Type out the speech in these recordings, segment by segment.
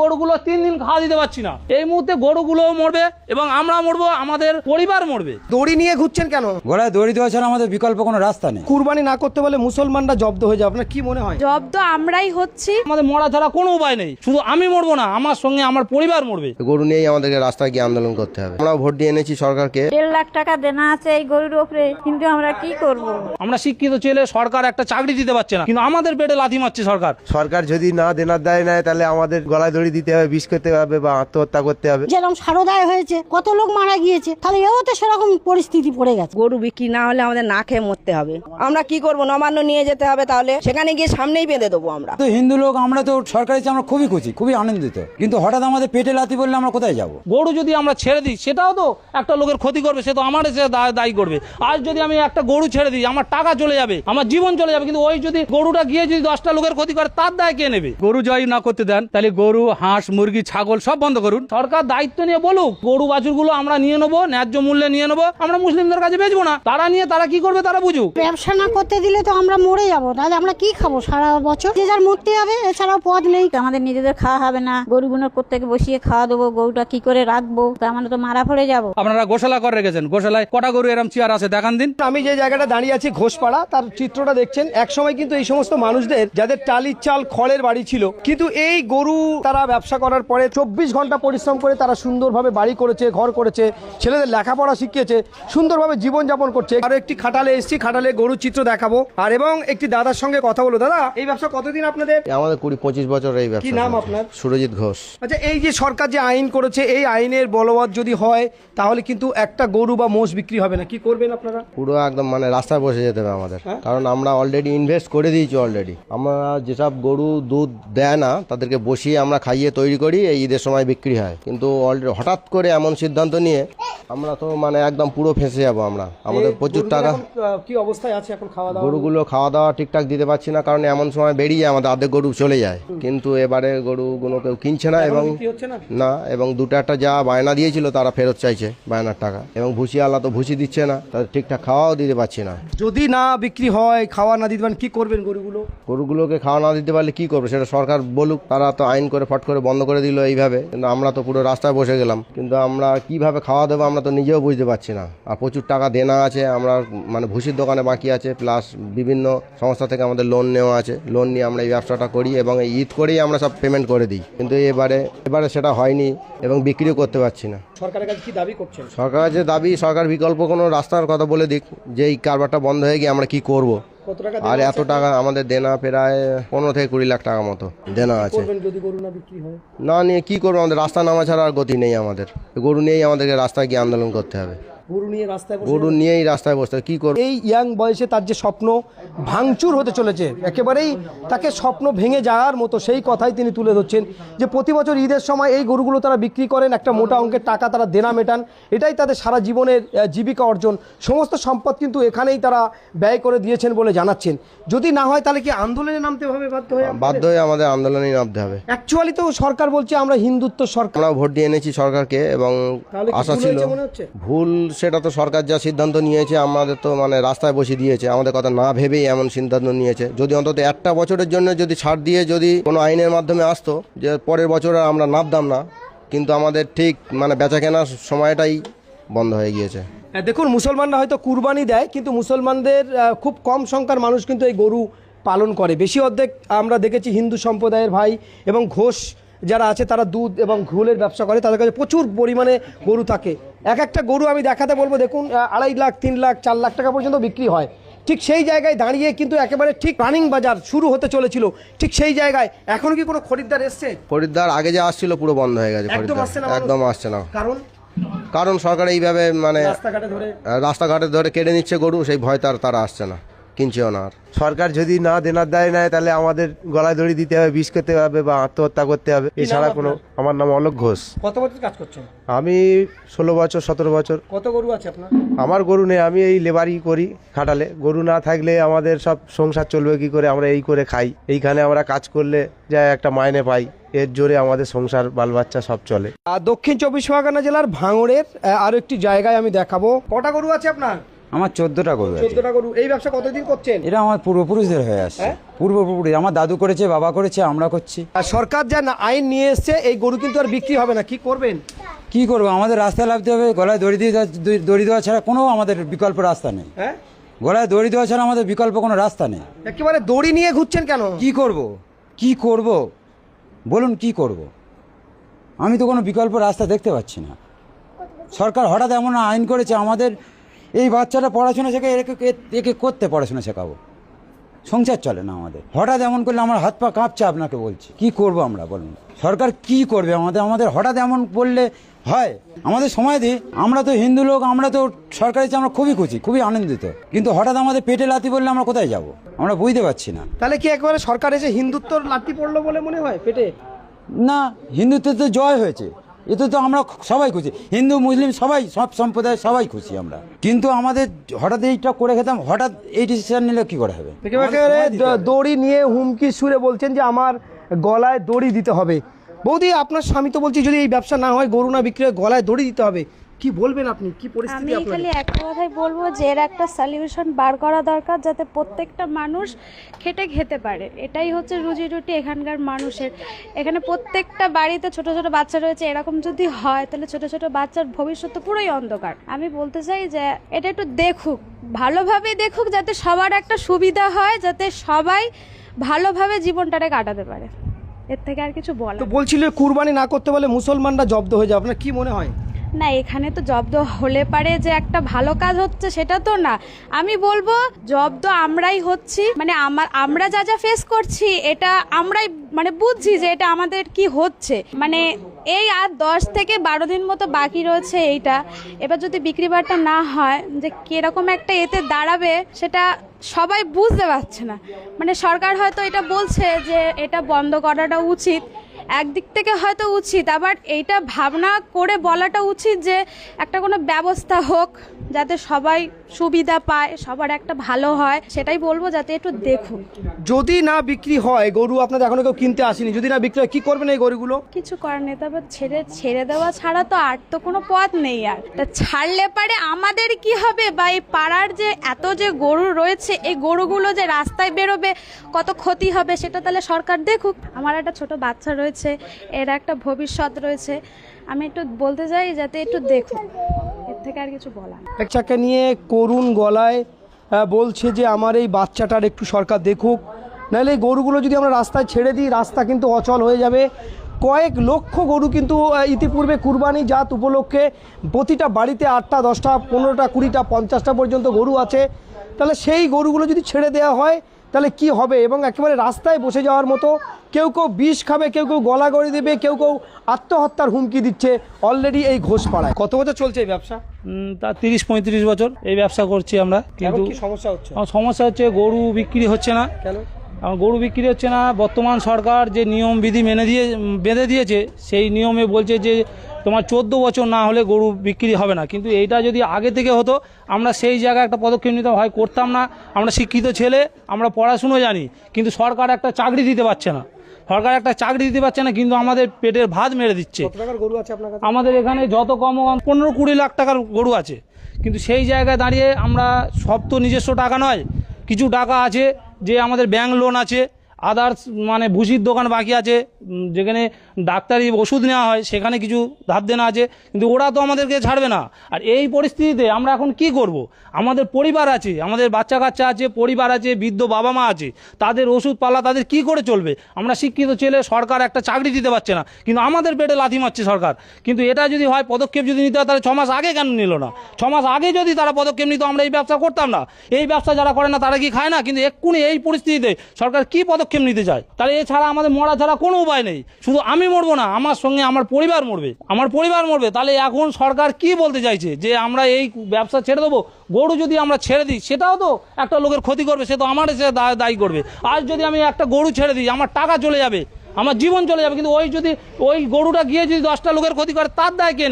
গরুগুলো 3 দিন খাওয়া দিতে পারছি না। এই মুহূর্তে গরুগুলো মরবে এবং আমরা মরবো, আমাদের পরিবার মরবে। দড়ি নিয়ে ঘুরছেন কেন? ঘোড়ায় দড়ি দেওয়া ছাড়া আমাদের বিকল্প কোনো রাস্তা নেই। কুরবানি না করতে বলে মুসলমানরা জব্দ হয়ে যাবে, আপনার কি মনে হয়? জব্দ আমরাই হচ্ছি। আমাদের মরা ছাড়া কোনো উপায় নেই। শুধু আমি মরবো না, আমার সঙ্গে আমার পরিবার মরবে। গরু নিয়েই আমাদেরকে রাস্তায় গিয়ে আন্দোলন করতে হবে। আমরা ভোট দিয়ে এনেছি সরকারকে। 1.5 লাখ টাকা দেনা আছে এই গরুর উপরে, কিন্তু আমরা কি করব? আমরা শিক্ষিত ছেলে, সরকার একটা চাকরি দিতে পারছে না, কিন্তু আমাদের পেটে লাথি মারছে সরকার। সরকার যদি না দেনার দায় নেয় তাহলে আমাদের গলায় দড়ি দিতে হবে, বিষ খেতে হবে বা আত্মহত্যা করতে হবে। যেরকম সারদায় হয়েছে, কত লোক মারা গিয়েছে, তাহলে এও তো সেরকম পরিস্থিতি পড়ে গেছে। গরু বিক্রি না হলে আমাদের না খেয়ে মরতে হবে। আমরা কি করব? নবান্ন নিয়ে যেতে হবে, তাহলে সেখানে গিয়ে সামনেই বেঁধে দেবো আমরা। তো হিন্দু লোক আমরা তো সরকারি আমরা খুবই খুশি, খুবই আনন্দিত, কিন্তু হঠাৎ আমাদের পেটে লাথি বললে আমরা কোথায় যাব? গরু যদি আমরা ছেড়ে দিই সেটাও তো একটা লোকের ক্ষতি করবে, সে তো আমার এসে দায়ী করবে। আজ যদি আমি একটা গরু ছেড়ে দিই, আমার টাকা চলে যাবে, আমার জীবন চলে যাবে, কিন্তু ওই যদি গরুটা গিয়ে যদি 10টা লোকের ক্ষতি করে, তার দায় কে নেবে? গরু জয় না করতে দেন, তাহলে গরু, হাঁস, মুরগি, ছাগল সব বন্ধ করুন। সরকার দায়িত্ব নিয়ে বলুক, গরু বাছুরগুলো আমরা নিয়ে নেবো, ন্যায্য মূল্যে নিয়ে নেবো, আমরা মুসলিমদের কাছে বেচবো না। তারা নিয়ে তারা কি করবে তারা বুঝুক। ব্যবসা না করতে দিলে তো আমরা মরে যাবো, তাহলে আমরা কি খাবো সারা বছর? যে যার মরতে হবে, এছাড়াও পথ নেই। আমাদের নিজেদের খাওয়া হবে না, গরুগুলোর প্রত্যেকে বসিয়ে খাওয়া দেবো, গরুটা কি করে রাখবো? আমরা তো মারা পড়ে যাবো। আপনারা গোশালা করে রেখেছেন, গোশালায় কটা গরু এরম চেয়ার আছে দেখান দিন। আমি যে জায়গাটা দাঁড়িয়ে আছি ঘোষপাড়া, তার চিত্রটা দেখছেন। একসময় কিন্তু এই সমস্ত মানুষদের যাদের টালির চাল খড়ের বাড়ি ছিল, কিন্তু এই গরু তারা ব্যবসা করার পরে 24 ঘন্টা পরিশ্রম করে তারা সুন্দরভাবে বাড়ি করেছে, ঘর করেছে, ছেলেদের লেখাপড়া শিখিয়েছে, সুন্দরভাবে জীবনযাপন করছে। আর একটি খাটালে এসেছি, খাটালে গরুর চিত্র দেখাবো আর এবং একটি দাদার সঙ্গে কথা বলবো। দাদা, এই ব্যবসা কতদিন আপনাদের? আমাদের 20-25 বছর এই ব্যবসা। কি নাম আপনার? সুরজিৎ ঘোষ। আচ্ছা, এই যে সরকার যে আইন করেছে, এই আইনের বলবৎ যদি হয় তাহলে কিন্তু একটা গরু বা মোষ বিক্রি হবে না, কি করবেন আপনারা? পুরো একদম মানে রাস্তায় বসে যেতে হবে আমাদের, কারণ আমরা অলরেডি ইনভেস্ট করে দিয়েছি। অলরেডি আমরা যেসব গরু দুধ দেয় না তাদেরকে বসিয়ে আমরা খাইয়ে তৈরি করি, এই ঈদের সময় বিক্রি হয়। কিন্তু অলরেডি হঠাৎ করে এমন সিদ্ধান্ত নিয়ে আমরা তো মানে একদম পুরো ফেঁসে যাবো আমরা। আমাদের প্রচুর টাকা। কি অবস্থায় আছে এখন খাওয়া দাওয়া? গরুগুলো খাওয়া দাওয়া ঠিকঠাক দিতে পারছি না, কারণ এমন সময় বেরিয়ে যায় আমাদের অর্ধেক গরু চলে যায়, কিন্তু এবারে গরুগুলো কেউ কিনছে না এবং না, এবং দুটো একটা যা বায়না দিয়েছিল তারা ফেরত চাইছে বায়নার টাকা, এবং ভুসিওয়ালা তো ভুসি দিচ্ছে না, তাদের ঠিকঠাক খাওয়াও দিতে পারছি না। যদি না বিক্রি হয়, খাওয়া না দিতে পারেন, কি করবেন গরুগুলোকে খাওয়া না দিতে পারলে কি করবে সেটা সরকার বলুক। তারা তো আইন করে ফট করে বন্ধ করে দিল এইভাবে, কিন্তু আমরা তো পুরো রাস্তায় বসে গেলাম, কিন্তু আমরা কিভাবে খাওয়া দেবো আমরা তো নিজেও বুঝতে পারছি না। আর প্রচুর টাকা দেনা আছে, আমরা মানে ভুসির দোকানে বাকি আছে, প্লাস বিভিন্ন সংস্থা থেকে আমাদের লোন নেওয়া আছে। লোন নিয়ে আমরা এই ব্যবসাটা করি এবং এই ঈদ করেই আমরা সব পেমেন্ট করে দিই, কিন্তু এবারে সেটা হয়নি এবং বিক্রিও করতে পারছি না। সরকারের কাছে কি দাবি করছেন? সরকারের যে দাবি, সরকার বিকল্প কোনো রাস্তার কথা বলে দিক, যে এই কারবারটা বন্ধ হয়ে গিয়ে আমরা কি করব। আর এত টাকা আমাদের দেনা, প্রায় 15 থেকে 20 লাখ টাকা মতো দেনা আছে। যদি গরু না বিক্রি হয়, না নিয়ে কি করবো? আমাদের রাস্তা নামা ছাড়া আর গতি নেই। আমাদের গরু নিয়েই আমাদেরকে রাস্তায় গিয়ে আন্দোলন করতে হবে। গরু নিয়েই রাস্তায় বসতে হবে, কি করবো? এই ইয়াং বয়সে তার যে স্বপ্ন ভাঙচুর হতে চলেছে, একেবারেই তাকে স্বপ্ন ভেঙে যাওয়ার মতো সেই কথাই তিনি তুলে ধরছেন, যে প্রতি বছর ঈদের সময় এই গরুগুলো তারা বিক্রি করেন, একটা মোটা অঙ্কের টাকা তারা দেনা মেটান, এটাই তাদের সারা জীবনের জীবিকা অর্জন। সমস্ত সম্পদ কিন্তু এখানেই তারা ব্যয় করে দিয়েছেন বলে জানাচ্ছেন। যদি না হয় তাহলে কি আন্দোলনে নামতে হবে? বাধ্য হয়ে আমাদের আন্দোলনে নামতে হবে। অ্যাকচুয়ালি তো সরকার বলছে আমরা হিন্দুত্ব সরকার। আমরা ভোট দিয়ে এনেছি সরকারকে এবং আশা ছিল ভুল, সেটা তো সরকার যা সিদ্ধান্ত নিয়েছে আমাদের তো মানে রাস্তায় বসে দিয়েছে, আমাদের কথা না ভেবেই এমন সিদ্ধান্ত নিয়েছে। যদি অন্তত একটা বছরের জন্য যদি ছাড় দিয়ে যদি কোনো আইনের মাধ্যমে আসতো যে পরের বছর আমরা নামতাম না, কিন্তু আমাদের ঠিক মানে বেচা কেনার সময়টাই বন্ধ হয়ে গিয়েছে। দেখুন, মুসলমানরা হয়তো কুরবানি দেয়, কিন্তু মুসলমানদের খুব কম সংখ্যার মানুষ কিন্তু এই গরু পালন করে। বেশি অর্ধেক আমরা দেখেছি হিন্দু সম্প্রদায়ের ভাই এবং ঘোষ যারা আছে তারা দুধ এবং ঘোলের ব্যবসা করে, তাদের কাছে প্রচুর পরিমাণে গরু থাকে। এক একটা গরু আমি দেখাতে বলবো, দেখুন 2.5 লাখ, 3 লাখ, 4 লাখ টাকা পর্যন্ত বিক্রি হয়। ঠিক সেই জায়গায় দাঁড়িয়ে কিন্তু একেবারে ঠিক রানিং বাজার শুরু হতে চলেছিল, ঠিক সেই জায়গায় এখনো কি কোনো খরিদ্দার এসছে? খরিদ্দার আগে যে আসছিল পুরো বন্ধ হয়ে গেছে, একদম আসছে না। কারণ সরকার এইভাবে মানে রাস্তাঘাটে ধরে কেটে নিচ্ছে গরু, সেই ভয় তারা আসছে না, কিনছেও না। আর সরকার যদি না দেনার দায় নেয় তাহলে আমাদের গলায় দড়ি দিতে হবে, বিষ খেতে হবে বা আত্মহত্যা করতে হবে, এছাড়া কোনো। আমার নাম অলোক ঘোষ। কত বছর কাজ করছেন? আমি 16 বছর 17 বছর। কত গরু আছে আপনার? আমার গরু নেই, আমি এই লেবারি করি খাটালে। গরু না থাকলে আমাদের সব সংসার চলবে কি করে? আমরা এই করে খাই, এইখানে আমরা কাজ করলে যা একটা মাইনে পাই, এর জোরে আমাদের সংসার বাল বাচ্চা সব চলে। দক্ষিণ 24 পরগনা জেলার ভাঙড়ের আরো একটি জায়গায় আমি দেখাবো। কটা গরু আছে আপনার? আমার 14টা গরু আছে। 14টা গরু। এই ব্যবসা কতদিন করছেন? এটা আমার পূর্বপুরুষদের হয়ে আসছে। পূর্বপুরুষ আমার দাদু করেছে, বাবা করেছে, আমরা করছি। আর সরকার যা আইন নিয়ে এসছে, এই গরু কিন্তু আর বিক্রি হবে না, কি করবেন? কি করবো, আমাদের রাস্তায় লাভতে হবে, গলায় দড়ি দেওয়া ছাড়া কোনো আমাদের বিকল্প রাস্তা নেই। হ্যাঁ, গলায় দড়ি দেওয়া ছাড়া আমাদের বিকল্প কোনো রাস্তা নেই। একেবারে দড়ি নিয়ে ঘুরছেন কেন? কি করব বলুন, কি করব? আমি তো কোনো বিকল্প রাস্তা দেখতে পাচ্ছি না। সরকার হঠাৎ এমন আইন করেছে, আমাদের এই বাচ্চাটা পড়াশোনা শেখে, একে করতে পড়াশোনা শেখাবো, সংসার চলে না আমাদের। হঠাৎ এমন করলে আমার হাত পা কাঁপছে, আপনাকে বলছি। কি করব আমরা বলুন? সরকার কি করবে আমাদের হঠাৎ এমন বললে হয়? আমাদের সময় দিই, আমরা তো হিন্দু লোক, আমরা তো সরকারের চেয়ে আমরা খুবই খুশি, খুবই আনন্দিত। কিন্তু হঠাৎ আমাদের পেটে লাথি বললে আমরা কোথায় যাব? আমরা বুঝতে পারছি না। তাহলে কি একবারে সরকার এসে হিন্দুত্বর লাথি পড়লো বলে মনে হয় পেটে? না, হিন্দুত্বের তো জয় হয়েছে, এতে তো আমরা সবাই খুশি, হিন্দু মুসলিম সবাই, সব সম্প্রদায় সবাই খুশি আমরা। কিন্তু আমাদের হঠাৎ এইটা করে খেতাম, হঠাৎ এই ডিসিশন নিলে কি করে হবে? একেবারে দড়ি নিয়ে হুমকি সুরে বলছেন যে আমার গলায় দড়ি দিতে হবে। বৌদি, আপনার স্বামী তো বলছি যদি এই ব্যবসা না হয়, গরু না বিক্রি হয়, গলায় দড়ি দিতে হবে। কি বলবেন আপনি? কি পরিস্থিতি আমি আপনার? খালি একটা কথাই বলবো যে এর একটা সলিউশন বার করা দরকার, যাতে প্রত্যেকটা মানুষ খেটে খেতে পারে। এটাই হচ্ছে রুজি রুটি এখানকার মানুষের। এখানে প্রত্যেকটা বাড়িতে ছোট ছোট বাচ্চা রয়েছে, এরকম যদি হয় তাহলে ছোট ছোট বাচ্চার ভবিষ্যৎ তো পুরোই অন্ধকার। আমি বলতে চাই যে এটা একটু দেখুক, ভালোভাবে দেখুক, যাতে সবার একটা সুবিধা হয়, যাতে সবাই ভালোভাবে জীবনটাকে কাটাতে পারে। এর থেকে আর কিছু বলা তো বলছিল কুরবানি না করতে বলে মুসলমানরা জব্দ হয়ে যায়, আপনার কি মনে হয়? না, এখানে তো জব্দ হলে পারে যে একটা ভালো কাজ হচ্ছে সেটা তো না। আমি বলবো জব্দ আমরাই হচ্ছি, মানে আমরা যা যা ফেস করছি এটা আমরাই মানে বুঝছি যে এটা আমাদের কি হচ্ছে। মানে এই আর 10 থেকে 12 দিন মতো বাকি রয়েছে এইটা। এবার যদি বিক্রি বাট্টা না হয়, যে কিরকম একটা এতে দাঁড়াবে সেটা সবাই বুঝতে পারছে না। মানে সরকার হয়তো এটা বলছে যে এটা বন্ধ করাটা উচিত, একদিক থেকে হয়তো উচিত, আবার এইটা ভাবনা করে বলাটা উচিত যে একটা কোনো ব্যবস্থা হোক যাতে সবাই সুবিধা পায়, সবার একটা ভালো হয়। সেটাই বলবো, যাতে একটু দেখুন। যদি না বিক্রি হয় গরু, আপনাদের এখনো কেউ কিনতে আসেনি, যদি না বিক্রি হয় কি করবেন এই গরুগুলো? কিছু করার নেই, তবে ছেড়ে দেওয়া ছাড়া তো আর তো কোনো পথ নেই। আর তা ছাড়লে পারে আমাদের কি হবে, বা এই পাড়ার যে এত যে গরু রয়েছে, এই গরুগুলো যে রাস্তায় বেরোবে, কত ক্ষতি হবে সেটা তাহলে সরকার দেখুক। আমার একটা ছোট বাচ্চা রয়েছে, এর একটা ভবিষ্যৎ রয়েছে। আমি একটু বলতে চাই যাতে একটু দেখুন, এর থেকে আর কিছু বলা না। এক চাকা নিয়ে করুণ গলায় বলছে যে আমার এই বাচ্চাটার একটু সরকার দেখুক, নাহলে এই গরুগুলো যদি আমরা রাস্তায় ছেড়ে দিই, রাস্তা কিন্তু অচল হয়ে যাবে। কয়েক লক্ষ গরু কিন্তু ইতিপূর্বে কুরবানি জাত উপলক্ষে প্রতিটা বাড়িতে 8টা 10টা 15টা 20টা 50টা পর্যন্ত গরু আছে। তাহলে সেই গরুগুলো যদি ছেড়ে দেওয়া হয় তাহলে কি হবে? এবং একেবারে রাস্তায় বসে যাওয়ার মতো, কেউ কেউ বিষ খাবে, কেউ কেউ গলাগড়ি দেবে, কেউ কেউ আত্মহত্যার হুমকি দিচ্ছে অলরেডি এই ঘোষপাড়ায়। কত বছর চলছে এই ব্যবসা? তা 30-35 বছর এই ব্যবসা করছি আমরা। কিন্তু কি সমস্যা হচ্ছে? আমার সমস্যা হচ্ছে গরু বিক্রি হচ্ছে না। কেন? আমার গরু বিক্রি হচ্ছে না, বর্তমান সরকার যে নিয়ম বিধি বেঁধে দিয়েছে, সেই নিয়মে বলছে যে তোমার 14 বছর না হলে গরু বিক্রি হবে না। কিন্তু এইটা যদি আগে থেকে হতো, আমরা সেই জায়গায় একটা পদক্ষেপ নিতে হয় করতাম না। আমরা শিক্ষিত ছেলে, আমরা পড়াশুনো জানি, কিন্তু সরকার একটা চাকরি দিতে পারছে না। সরকার একটা চাকরি দিতে পারছে না, কিন্তু আমাদের পেটের ভাত মেরে দিচ্ছে। কত টাকার গরু আছে আপনার কাছে? আমাদের এখানে যত কম 15-20 লাখ টাকার গরু আছে। কিন্তু সেই জায়গায় দাঁড়িয়ে আমরা সব তো নিজস্ব টাকা নয়, কিছু টাকা আছে যে আমাদের ব্যাংক লোন আছে, আদার্স মানে ভুসির দোকান বাকি আছে, যেখানে ডাক্তারি ওষুধ নেওয়া হয় সেখানে কিছু ধার দেনা আছে, কিন্তু ওরা তো আমাদেরকে ছাড়বে না। আর এই পরিস্থিতিতে আমরা এখন কি করব? আমাদের পরিবার আছে, আমাদের বাচ্চা কাচ্চা আছে, পরিবার আছে, বৃদ্ধ বাবা মা আছে, তাদের ওষুধ পালা তাদের কি করে চলবে? আমরা শিক্ষিত ছেলে, সরকার একটা চাকরি দিতে পারছে না, কিন্তু আমাদের পেটে লাথি মারছে সরকার। কিন্তু এটা যদি হয়, পদক্ষেপ যদি নিতে হয়, তাহলে 6 মাস আগে কেন নিল না? 6 মাস আগে যদি তারা পদক্ষেপ নিত, আমরা এই ব্যবসা করতাম না। এই ব্যবসা যারা করে না তারা কি খায় না? কিন্তু এক্ষুনি এই পরিস্থিতিতে সরকার কি পদক্ষেপ নিতে চায়? তাহলে এছাড়া আমাদের মরা ছাড়া কোনো উপায় নেই। শুধু আমি মরবো না, আমার সঙ্গে আমার পরিবার মরবে। তাহলে এখন সরকার কি বলতে চাইছে? যে আমরা এই ব্যবসা ছেড়ে দেবো? গরু যদি আমরা ছেড়ে দিই, সেটাও তো একটা লোকের ক্ষতি করবে, সে তো আমার এসে দায়ী করবে। আজ যদি আমি একটা গরু ছেড়ে দিই, আমার টাকা চলে যাবে, আমার জীবন চলে যাবে। কিন্তু ওই গরুটা গিয়ে যদি 10টা লোকের ক্ষতি করে, তার দায় কে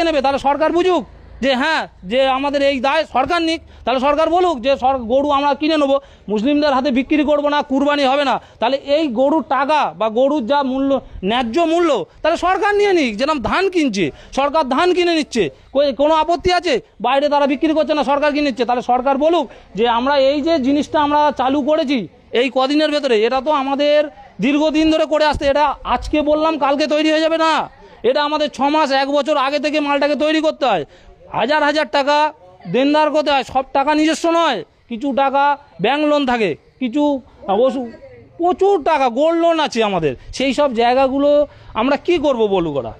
নেবে? তাহলে সরকার বুঝুক, যে হ্যাঁ যে আমাদের এই দায় সরকার নিক, তাহলে সরকার বলুক যে গরু আমরা কিনে নেবো, মুসলিমদের হাতে বিক্রি করবো না, কুরবানি হবে না, তাহলে এই গরুর টাকা বা গরুর যা মূল্য, ন্যায্য মূল্য, তাহলে সরকার নিয়ে নিক। যেরকম ধান কিনছে, সরকার ধান কিনে নিচ্ছে, কোনো আপত্তি আছে? বাইরে তারা বিক্রি করছে না, সরকার কিনে নিচ্ছে, তাহলে সরকার বলুক যে আমরা এই যে জিনিসটা আমরা চালু করেছি এই কদিনের ভেতরে, এটা তো আমাদের দীর্ঘদিন ধরে করে আসতে, এটা আজকে বললাম কালকে তৈরি হয়ে যাবে না, এটা আমাদের 6 মাস 1 বছর আগে থেকে মালটাকে তৈরি করতে হয়, হাজার হাজার টাকা দেনদার করতে হয়, সব টাকা নিজস্ব নয়, কিছু টাকা ব্যাংক লোন থাকে, কিছু প্রচুর টাকা গোল্ড লোন আছে আমাদের, সেই সব জায়গাগুলো আমরা কি করব বলুক ওরা?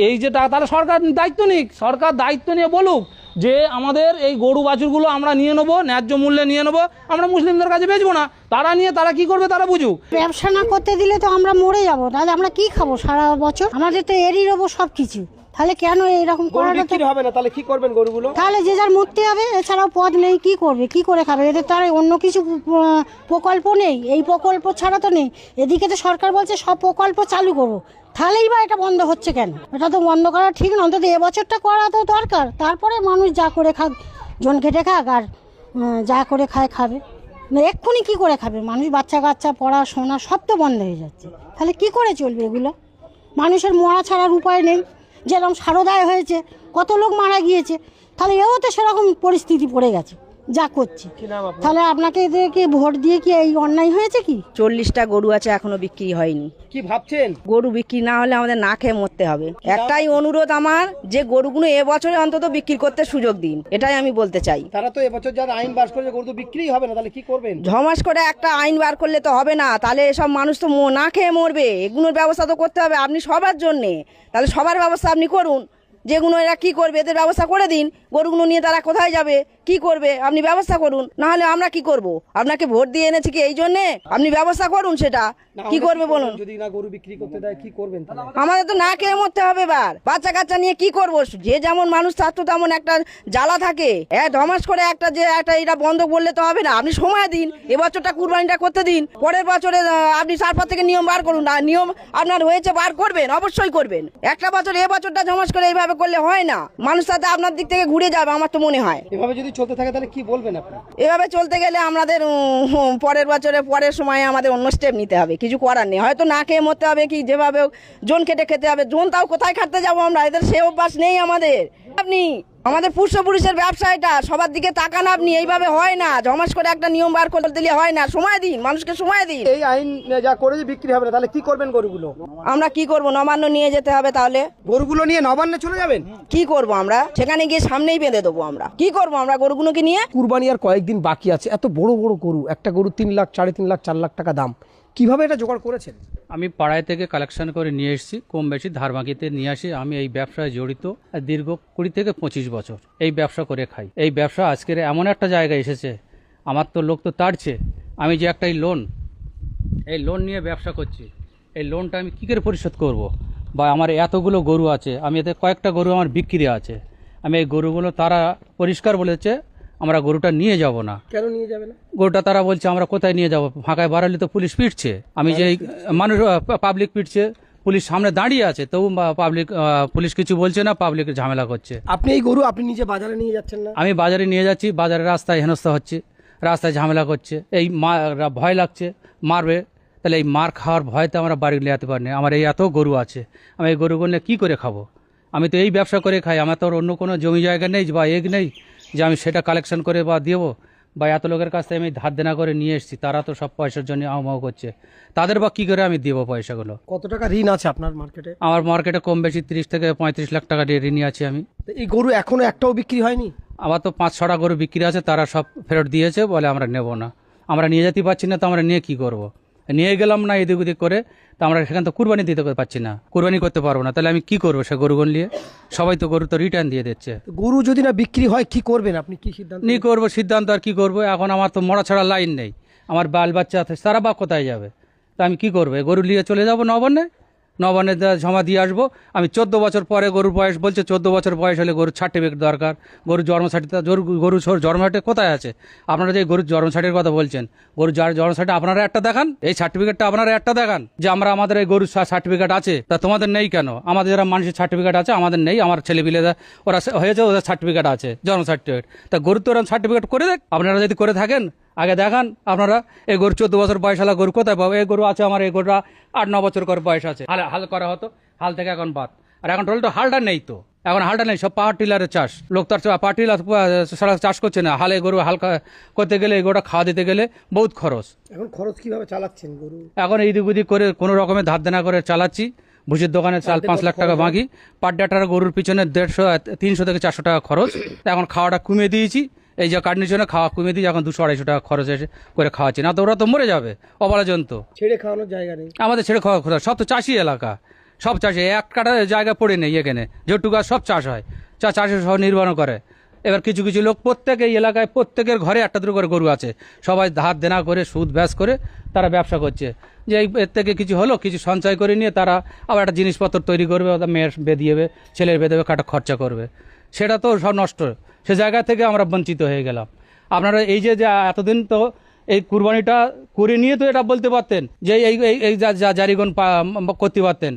এই যে টাকা, তাহলে সরকার দায়িত্ব নিক, সরকার দায়িত্ব নিয়ে বলুক যে আমাদের এই গরু বাছুরগুলো আমরা নিয়ে নেবো, ন্যায্য মূল্যে নিয়ে নেবো, আমরা মুসলিমদের কাছে বেচবো না, তারা নিয়ে তারা কি করবে তারা বুঝুক। ব্যবসা না করতে দিলে তো আমরা মরে যাবো, তাহলে আমরা কি খাবো সারা বছর? আমাদের তো এরই নেবো সব কিছু, তাহলে কেন এরকম গরু করাটা? বিক্রি হবে না, তাহলে কি করবেন গরুগুলো? তাহলে যে যার মরতে হবে, এছাড়াও পথ নেই, কি করবে, কি করে খাবে? এদের তো আর অন্য কিছু প্রকল্প নেই, এই প্রকল্প ছাড়া তো নেই। এদিকে তো সরকার বলছে সব প্রকল্প চালু করবো, তাহলেই বা এটা বন্ধ হচ্ছে কেন? এটা তো বন্ধ করা ঠিক না, অন্তত এবছরটা করা তো দরকার, তারপরে মানুষ যা করে খাক, জন কেটে খাক, আর যা করে খায় খাবে না। এক্ষুনি কি করে খাবে মানুষ? বাচ্চা কাচ্চা পড়াশোনা সব তো বন্ধ হয়ে যাচ্ছে, তাহলে কি করে চলবে এগুলো? মানুষের মরা ছাড়ার উপায় নেই। যেরকম সারদায় হয়েছে, কত লোক মারা গিয়েছে, তাহলে এও তো সেরকম পরিস্থিতি পড়ে গেছে যা করছে। তাহলে আপনাকে এদেরকে ভোট দিয়ে কি এই অন্যায় হয়েছে কি? 40টা গরু আছে এখনো বিক্রি হয়নি। কি ভাবছেন? গরু বিক্রি না হলে আমাদের না খেয়ে মরতে হবে। একটাই অনুরোধ আমার, যে গরুগুলো এবছরে অন্তত বিক্রি করতে সুযোগ দিন, এটাই আমি বলতে চাই। তারা তো এবছর যারা আইন পাস করেছে গরু তো বিক্রিই হবে না, তাহলে কি করবেন? ঝমাস করে একটা আইন বার করলে তো হবে না, তাহলে এসব মানুষ তো না খেয়ে মরবে। এগুলোর ব্যবস্থা তো করতে হবে আপনি সবার জন্যে, তাহলে সবার ব্যবস্থা আপনি করুন। যেগুলো এরা কি করবে এদের ব্যবস্থা করে দিন, গরুগুলো নিয়ে তারা কোথায় যাবে, কি করবে আপনি ব্যবস্থা করুন, না হলে আমরা কি করব? আপনাকে ভোট দিয়ে এনেছি কি এই জন্যে? আপনি ব্যবস্থা করুন, সেটা কি করবে বলুন? যদি না গরু বিক্রি করতে দেয় কি করবেন তাহলে? আমাদের তো না খেয়ে মরতে হবে এবার। বাচ্চা কাচ্চা নিয়ে কি করব? যে যেমন মানুষ থাকতো তেমন একটা জ্বালা থাকে। ধমাস করে একটা যে একটা এটা বন্ধ করলে তো হবে না। আপনি সময় দিন, এবছরটা কুরবানিটা করতে দিন, পরের বছরে আপনি তারপর থেকে নিয়ম বার করুন। না নিয়ম আপনার হয়েছে বার করবেন, অবশ্যই করবেন। একটা বছর এবছরটা জমাস করে এইভাবে করলে হয় না, মানুষ তাতে আপনার দিক থেকে ঘুরে যাবে আমার তো মনে হয়। এভাবে যদি চলতে থাকে তাহলে কি বলবেন আপনি? এভাবে চলতে গেলে আমাদের পরের বছরে পরের সময়ে আমাদের অন্য স্টেপ নিতে হবে, কিছু করার নেই। হয়তো না খেয়ে মরতে হবে, কি যেভাবে জন কেটে খেতে হবে। জন তাও কোথায় খাটতে যাবো আমরা? এদের সে অভ্যাস নেই আমাদের। আপনি আমাদের পূর্বপুরুষের ব্যবসা, এটা সবার দিকে তাকান আপনি। এইভাবে হয় না, জমাস করে একটা নিয়ম বার করে দিলে হয় না। সময় দিন, মানুষকে সময় দিন। এই আইন যা করেছে বিক্রি হবে না, তাহলে কি করবেন গরুগুলো? আমরা কি করব? নবান্ন নিয়ে যেতে হবে। তাহলে গরুগুলো নিয়ে নবান্নে চলে যাবেন? কি করব আমরা? সেখানে গিয়ে সামনেই বেঁধে দেবো। আমরা কি করব আমরা গরুগুলোকে নিয়ে? কুরবানি আর কয়েকদিন বাকি আছে, এত বড় বড় গরু, একটা গরু 3 লাখ 3.5 লাখ 4 লাখ টাকা দাম, কিভাবে এটা জোগাড় করেছেন? আমি পাড়ায় থেকে কালেকশন করে নিয়ে এসেছি, কম বেশি ধার বাকিতে নিয়ে আসি। আমি এই ব্যবসায় জড়িত দীর্ঘ 20 থেকে 25 বছর এই ব্যবসা করে খাই। এই ব্যবসা আজকের এমন একটা জায়গায় এসেছে, আমার তো লোক তো তাড়ছে। আমি যে একটা এই লোন নিয়ে ব্যবসা করছি, এই লোনটা আমি কী করে পরিশোধ করব? বা আমার এতগুলো গরু আছে, আমি এতে কয়েকটা গরু আমার বিক্রি আছে, আমি এই গরুগুলো তারা পরিষ্কার বলেছে আমরা গরুটা নিয়ে যাব না। কেন নিয়ে যাবে না? গরুটা তারা বলছে আমরা কোথায় নিয়ে যাব? ফাঁকায় বাড়ালে তো পুলিশ পিটছে। আমি যে মানুষ পাবলিক পিটছে, পুলিশ সামনে দাঁড়িয়ে আছে, তবু পুলিশ কিছু বলছে না, পাবলিক ঝামেলা করছে। আপনি এই গরু আপনি নিজে বাজারে নিয়ে যাচ্ছেন না? আমি বাজারে নিয়ে যাচ্ছি, বাজারে রাস্তায় হেনস্থা হচ্ছে, রাস্তায় ঝামেলা করছে। এই ভয় লাগছে মারবে, তাহলে এই মার খাওয়ার ভয়তে আমরা বাড়ি নিয়ে যেতে পারিনি। আমার এই এত গরু আছে, আমি এই গরুগুলো নিয়ে কী করে খাবো? আমি তো এই ব্যবসা করে খাই, আমার তো অন্য কোনো জমি জায়গা নেই বা নেই যে আমি সেটা কালেকশন করে বা দেবো। বা এত লোকের কাছ থেকে আমি ধার দেনা করে নিয়ে এসেছি, তারা তো সব পয়সার জন্য আহমাও করছে, তাদের বা কী করে আমি দেবো পয়সাগুলো? কত টাকা ঋণ আছে আপনার মার্কেটে? আমার মার্কেটে কম বেশি 30 থেকে 35 লাখ টাকা দিয়ে ঋণী আছি আমি। এই গরু এখনো একটাও বিক্রি হয়নি? আবার তো 5-6টা গরু বিক্রি আছে, তারা সব ফেরত দিয়েছে, বলে আমরা নেব না। আমরা নিয়ে যেতে পারছি না, তো আমরা নিয়ে কী করব? নিয়ে গেলাম না এদিক ওদিক করে, তো আমরা সেখানে তো কুরবানি দিতে পারছি না, কুরবানি করতে পারবো না, তাহলে আমি কি করবো সে গরুগুলো নিয়ে? সবাই তো গরু তো রিটার্ন দিয়ে দিচ্ছে। গরু যদি না বিক্রি হয় কি করবেন আপনি? কি সিদ্ধান্ত করবো? সিদ্ধান্ত আর কি করবো? এখন আমার তো মরা ছাড়া লাইন নেই, আমার বাল বাচ্চা আছে, সারা বা কোথায় যাবে? তা আমি কি করবো? গরু নিয়ে চলে যাবো নবান্নে, নবান্নে জমা দিয়ে আসবো। আমি 14 বছর পরে গরুর বয়স বলছে, 14 বছর বয়স হলে গরুর সার্টিফিকেট দরকার, গরুর জন্ম সার্টিফিকেট। গরুর জন্ম সার্টিফিকেট কোথায় আছে? আপনারা যে গরুর জন্ম সার্টিফিকেট কথা বলছেন, গরুর জন্ম সার্টিফিকেট আপনারা একটা দেখান, এই সার্টিফিকেটটা আপনারা একটা দেখান যে আমাদের এই গরুর সার্টিফিকেট আছে। তা তোমাদের নেই কেন? আমাদের যারা মানুষের সার্টিফিকেট আছে, আমাদের নেই। আমার ছেলেপিলে ওরা হয়েছে, ওদের সার্টিফিকেট আছে, জন্ম সার্টিফিকেট। তা গরুর তো ওরা সার্টিফিকেট করে দেখ। আপনারা যদি করে থাকেন আগে দেখান। আপনারা এই গরু 14 বছর বয়স হলে গরু কোথায় পাবো? এই গরু আছে আমার, এই গরুটা 8-9 বছর করে বয়স আছে। হাল করা হতো, হাল থেকে এখন বাদ। আর এখন টোটাল তো হালটা নেই, তো এখন হালটা নেই, সব পাওয়ার টিলারের চাষ। লোক তো আর পাওয়ার টিলার সারা চাষ করছে না। হালে গরু হালকা করতে গেলে, এই গরুটা খাওয়া দিতে গেলে বহুত খরচ। এখন খরচ কিভাবে চালাচ্ছেন গরু? এখন এইদিক ওদিক করে কোনো রকমের ধার দেনা করে চালাচ্ছি। ভুষির দোকানে 4-5 লাখ টাকা বাকি, পার ডাটার গরুর পিছনে 300 থেকে 400 টাকা খরচ। এখন খাওয়াটা কমিয়ে দিয়েছি, এই যে কন্ডিশনে খাওয়া কমিয়ে দিয়েছি। এখন 200-250 টাকা খরচ এসে করে খাওয়াচ্ছি, না তো ওরা তো মরে যাবে অবলা জন্তু। ছেড়ে খাওয়ানোর জায়গা নেই আমাদের ছেড়ে খাওয়া খোঁজা, সব তো চাষি এলাকা, সব চাষি, এক কাটা জায়গা পড়ে নেই এখানে। যেটুকু সব চাষ হয়, চাষের সব নির্ভর করে। এবার কিছু কিছু লোক প্রত্যেক এই এলাকায় প্রত্যেকের ঘরে একটা দুটো করে গরু আছে, সবাই ধার দেনা করে সুদ ব্যাস করে তারা ব্যবসা করছে। যে এর থেকে কিছু হলো, কিছু সঞ্চয় করে নিয়ে তারা আবার একটা জিনিসপত্র তৈরি করবে, মেয়ের বেঁধিয়েবে, ছেলের বেঁধেবে, কাটা খরচা করবে। সেটা তো সব নষ্ট। সে জায়গা থেকে আমরা বঞ্চিত হয়ে গেলাম। আপনারা এই যে এতদিন তো এই কুরবানিটা করে নিয়ে তো এটা বলতে পারতেন যে এই জারিগণ করতে পারতেন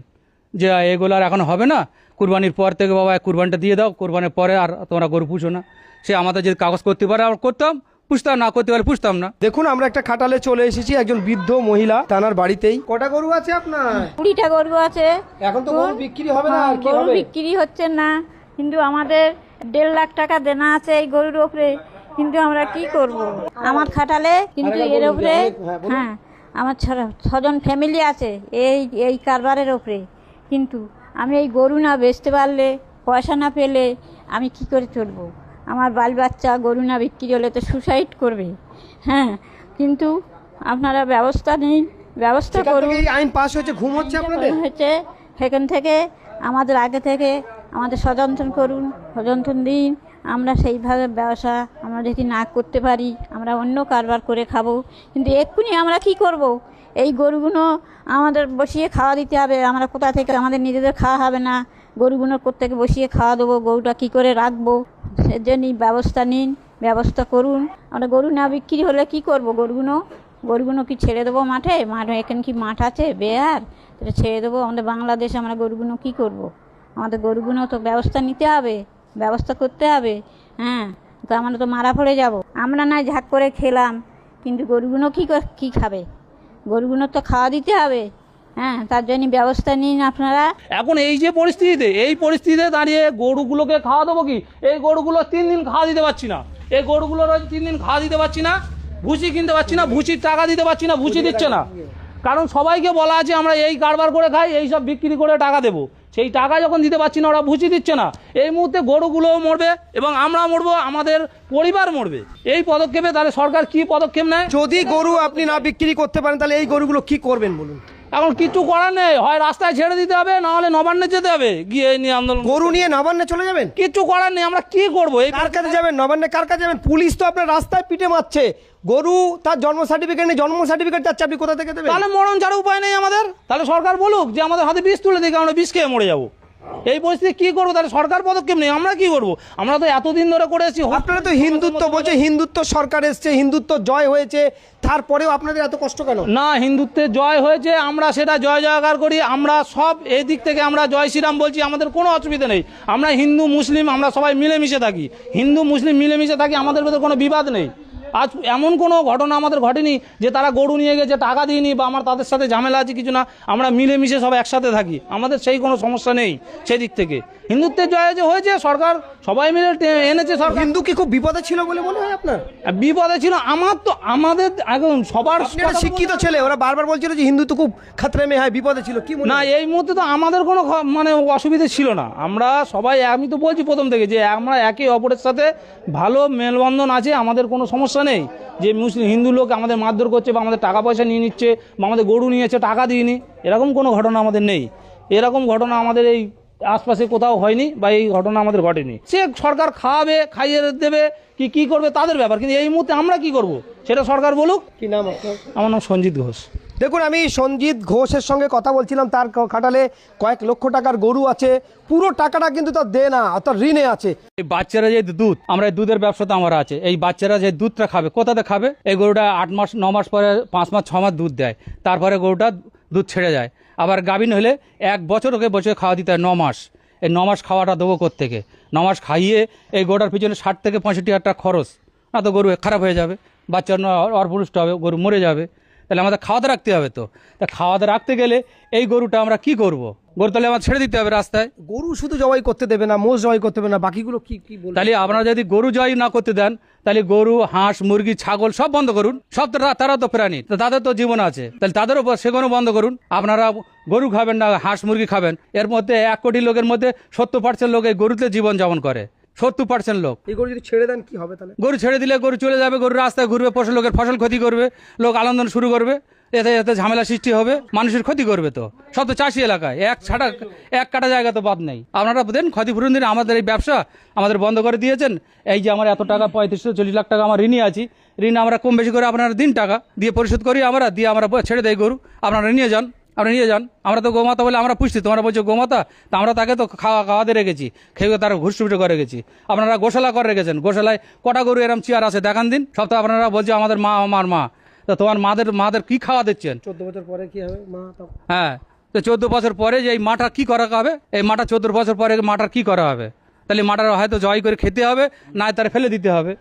যে এগুলো আর এখন হবে না, কুরবানির পর থেকে বাবা কুরবানিটা দিয়ে দাও, কুরবানির পরে আর তোমরা গরু পুষো না। সে আমাদের যদি কাগজ করতে পারে আমরা করতাম, পুষতাম, না করতে পারে পুষতাম না। দেখুন, আমরা একটা খাটালে চলে এসেছি, একজন বৃদ্ধ মহিলা, তানার বাড়িতেই। কটা গরু আছে আপনার? 20টা গরু আছে। এখন তো গরু বিক্রি হবে না, আর কি গরু হবে? বিক্রি হচ্ছে না, কিন্তু আমাদের 1.5 লাখ টাকা দেনা আছে এই গরুর উপরে। কিন্তু আমরা কি করব? আমার খাটালে কিন্তু এর উপরে, হ্যাঁ, আমার 6জন ফ্যামিলি আছে এই কারবারের উপরে। কিন্তু আমি এই গরু না বেচতে পারলে, পয়সা না পেলে আমি কি করে চলবো? আমার বাল বাচ্চা গরু না বিক্রি হলে তো সুসাইড করবে। হ্যাঁ, কিন্তু আপনারা ব্যবস্থা নেই, ব্যবস্থা করুন। এই আইন পাস হয়েছে, ঘুম হচ্ছে আপনাদের? হচ্ছে সেখান থেকে আমাদের আগে থেকে আমাদের সযন্ত্রণ করুন, সযন্ত্রণ দিন। আমরা সেইভাবে ব্যবসা আমরা যদি না করতে পারি, আমরা অন্য কারবার করে খাবো। কিন্তু এক্ষুনি আমরা কি করব? এই গরুগুলো আমাদের বসিয়ে খাওয়া দিতে হবে। আমরা কোথা থেকে, আমাদের নিজেদের খাওয়া হবে না, গরুগুলোর কোত্থেকে বসিয়ে খাওয়া দেবো? গরুটা কি করে রাখবো? এর জন্যই ব্যবস্থা নিন, ব্যবস্থা করুন। আমরা গরু না বিক্রি হলে কি করব? গরুগুলো কি ছেড়ে দেবো মাঠে? এখানে কি মাঠ আছে বেয়ার? এটা ছেড়ে দেবো? আমাদের বাংলাদেশে আমরা গরুগুলো কি করব? আমাদের গরুগুলো তো ব্যবস্থা নিতে হবে, ব্যবস্থা করতে হবে। হ্যাঁ, তো আমরা তো মারা পড়ে যাব। আমরা না ঝাঁক করে খেলাম, কিন্তু গরুগুলো কি খাবে? গরুগুলো তো খাওয়া দিতে হবে। হ্যাঁ, তার জন্য ব্যবস্থা নিন আপনারা। এখন এই যে পরিস্থিতিতে দাঁড়িয়ে গরুগুলোকে খাওয়া দেবো কি? এই গরুগুলো 3 দিন খাওয়া দিতে পারছি না, এই গরুগুলোর 3 দিন খাওয়া দিতে পারছি না, ভুসি কিনতে পারছি না, ভুসির টাকা দিতে পারছি না, ভুসি দিচ্ছে না। কারণ সবাইকে বলা আছে আমরা এই কারবার করে খাই, এই সব বিক্রি করে টাকা দেবো। সেই টাকা যখন দিতে পারছি না, ওরা ভুসি দিচ্ছে না। এই মুহূর্তে গরুগুলোও মরবে এবং আমরা মরবো, আমাদের পরিবার মরবে। এই পদক্ষেপে তাহলে সরকার কি পদক্ষেপ নেয়? যদি গরু আপনি না বিক্রি করতে পারেন, তাহলে এই গরুগুলো কি করবেন বলুন? এখন কিছু করার নেই, হয় রাস্তায় ছেড়ে দিতে হবে, না হলে নবান্নে যেতে হবে, গিয়ে নিয়ে আন্দোলন। গরু নিয়ে নবান্নে চলে যাবেন? কিছু করার নেই, আমরা কি করবো? এই কার কাছে যাবেন? নবান্নে কার কাছে যাবেন? পুলিশ তো আপনার রাস্তায় পিটে মারছে। গরু তার জন্ম সার্টিফিকেট নেই, জন্ম সার্টিফিকেট চাচ্ছে, আপনি কোথা থেকে দেবেন? তাহলে মরণ ছাড়া উপায় নেই আমাদের। তাহলে সরকার বলুক যে আমাদের হাতে বিষ তুলে দিকে, আমরা বিষ খেয়ে মরে যাবো। এই পরিস্থিতি কি করবো? তাহলে সরকার পদক্ষেপ নেই, আমরা কি করবো? আমরা তো এতদিন ধরে করে এসেছি। আপনারা তো হিন্দুত্ব বলছে, হিন্দুত্ব সরকার এসছে, হিন্দুত্ব জয় হয়েছে, তারপরেও আপনাদের এত কষ্ট কেন? না, হিন্দুত্বের জয় হয়েছে, আমরা সেটা জয় জয়কার করি। আমরা সব এই দিক থেকে আমরা জয় শ্রীরাম বলছি, আমাদের কোনো অসুবিধা নেই। আমরা হিন্দু মুসলিম আমরা সবাই মিলেমিশে থাকি, হিন্দু মুসলিম মিলেমিশে থাকি, আমাদের মধ্যে কোনো বিবাদ নেই। আজ এমন কোনো ঘটনা আমাদের ঘটেনি যে তারা গরু নিয়ে গেছে টাকা দিইনি বা আমার তাদের সাথে ঝামেলা আছে, কিছু না। আমরা মিলেমিশে সব একসাথে থাকি, আমাদের সেই কোনো সমস্যা নেই সেদিক থেকে। হিন্দুত্বের জয় যে হয়েছে, সরকার সবাই মিলে এনেছে। সরকার হিন্দু কি খুব বিপদে ছিল বলে মনে হয় আপনার? বিপদে ছিল আমাদের এখন সবার শিক্ষিত ছেলে, ওরা বারবার বলছিল যে হিন্দু তো খুব খাতরে মে হয়, বিপদে ছিল। কি না, এই মুহূর্তে তো আমাদের কোনো মানে অসুবিধা ছিল না। আমরা সবাই, আমি তো বলছি প্রথম থেকে যে আমরা একে অপরের সাথে ভালো মেলবন্ধন আছে, আমাদের কোনো সমস্যা নেই। যে মুসলিম হিন্দু লোক আমাদের মারধর করছে বা আমাদের টাকা পয়সা নিয়ে নিচ্ছে বা আমাদের গরু নিয়েছে টাকা দিইনি, এরকম কোনো ঘটনা আমাদের নেই। এরকম ঘটনা আমাদের এই আশপাশে কোথাও হয়নি বা এই ঘটনা আমাদের ঘটেনি। সে সরকার খাওয়াবে, খাইয়ে দেবে, কি করবে তাদের ব্যাপার, কিন্তু এই মুহূর্তে আমরা কি করব সেটা সরকার বলুক। কি নাম আপনার? আমার নাম সঞ্জিত ঘোষ। দেখুন, আমি সঞ্জিত ঘোষের সঙ্গে কথা বলছিলাম, তার খাটালে কয়েক লক্ষ টাকার গরু আছে, পুরো টাকাটা কিন্তু তার দেয় না, অর্থাৎ ঋণে আছে। এই বাচ্চারা যে দুধ, আমরা এই দুধের ব্যবসা তো আমার আছে, এই বাচ্চারা যে দুধটা খাবে কোথাতে খাবে? এই গরুটা 8 মাস 9 মাস পরে 5 মাস 6 মাস দুধ দেয়, তারপরে গরুটা দুধ ছেড়ে যায়। আবার গাভিন হলে 1 বছর ওকে বছর খাওয়া দিতে হয় 9 মাস। এই 9 মাস খাওয়াটা দেবো কোত্থেকে? 9 মাস খাইয়ে এই গরুটার পিছনে 60 থেকে 65 হাজার টাকা খরচ, না তো গরু খারাপ হয়ে যাবে, বাচ্চা অপুষ্ট হবে, গরু মরে যাবে। তাহলে আমাদের খাওয়াতে রাখতে হবে। তো তা খাওয়াতে রাখতে গেলে এই গরুটা আমরা কি করব? গরু তাহলে আমার ছেড়ে দিতে হবে রাস্তায়। গরু শুধু জবাই করতে দেবে না, মোষ জবাই করতে দেবে না, বাকিগুলো কি কি বলবেন? তাহলে আপনারা যদি গরু জবাই না করতে দেন, তাহলে গরু, হাঁস, মুরগি, ছাগল সব বন্ধ করুন। সব তো তারা তো প্রাণী, তো তাদের তো জীবন আছে, তাহলে তাদের উপর সেগুলো বন্ধ করুন। আপনারা গরু খাবেন না, হাঁস মুরগি খাবেন। এর মধ্যে 1 কোটি লোকের মধ্যে 70% লোক এই গরুতে জীবন যাপন করে। 70% লোক। এই গরু যদি ছেড়ে দেন কি হবে তাহলে? গরু ছেড়ে দিলে গরু চলে যাবে, গরু রাস্তায় ঘুরবে, লোকের ফসল ক্ষতি করবে, লোক আন্দোলন শুরু করবে, এতে এতে ঝামেলা সৃষ্টি হবে, মানুষের ক্ষতি করবে। তো সব তো চাষি এলাকায়, এক কাটা জায়গা তো বাদ নেই। আপনারা দেন ক্ষতিপূরণ দিন। আমাদের এই ব্যবসা আমাদের বন্ধ করে দিয়েছেন। এই যে আমার এত টাকা 35-40 লাখ টাকা আমার ঋণই আছি, ঋণ আমরা কম বেশি করে আপনারা দিন, টাকা দিয়ে পরিশোধ করি আমরা, দিয়ে আমরা ছেড়ে দেয় গরু, আপনারা নিয়ে যান, আপনারা নিয়ে যান। আমরা তো গোমাতা বলে আমরা পুষছি, তোমরা বলছো গোমাতা, তা আমরা তাকে তো খাওয়াতে রেখেছি, খেয়ে তার ঘুষটুটে করে রেখেছি। আপনারা গোশালা করে রেখেছেন, গোশালায় কটা গরু এরম চেয়ার আছে দেখান দিন। সব তো আপনারা বলছো আমাদের মা, আমার মা, তো তোমার মাদের কি খাওয়া দিচ্ছেন? 14 বছর পরে কি হবে মা? হ্যাঁ, তো 14 বছর পরে যে এই মাটা কি করা হবে? এই মাটা 14 বছর পরে মাটার কি করা হবে? তাহলে মাটার হয়তো জয় করে খেতে হবে, না তার ফেলে দিতে হবে।